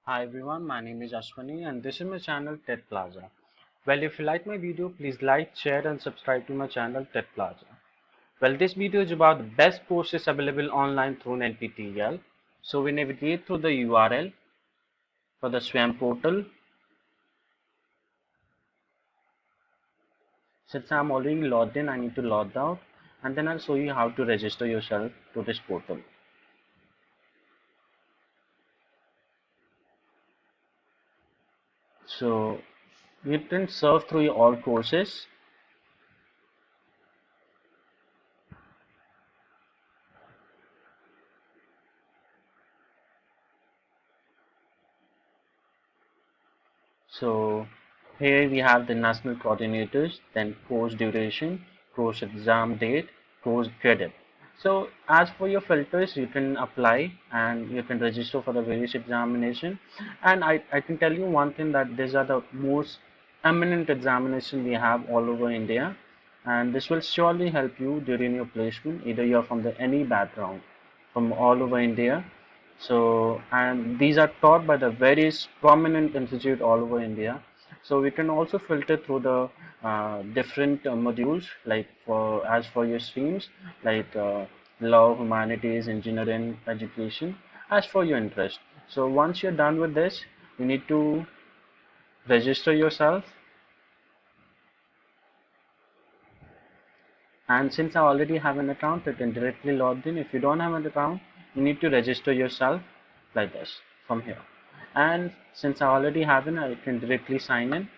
Hi everyone, my name is Ashwani and this is my channel TED Plaza. Well, if you like my video, please like, share and subscribe to my channel TED Plaza. Well, this video is about the best courses available online through NPTEL. So we navigate through the URL for the SWAM portal. Since I'm already logged in, I need to log out and then I'll show you how to register yourself to this portal. So you can surf through all courses. So here we have the national coordinators, then course duration, course exam date, course credit. So as for your filters, you can apply and you can register for the various examination. And I can tell you one thing that these are the most eminent examination we have all over India. And this will surely help you during your placement, either you're from the any background from all over India. So, and these are taught by the various prominent institute all over India. So we can also filter through the different modules, like for as for your streams, like law, humanities, engineering, education, as for your interest. So once you're done with this, you need to register yourself. And since I already have an account, I can directly log in. If you don't have an account, you need to register yourself like this from here. And since I already have it, I can directly sign in.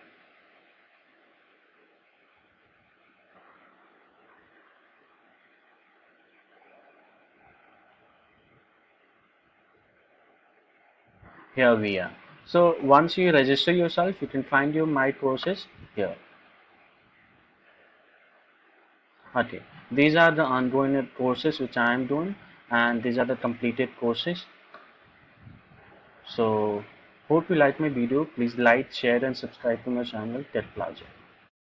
Here we are. So once you register yourself, you can find your my courses here. Okay, these are the ongoing courses which I am doing, and these are the completed courses. So hope you like my video. Please like, share, and subscribe to my channel TED Plaza.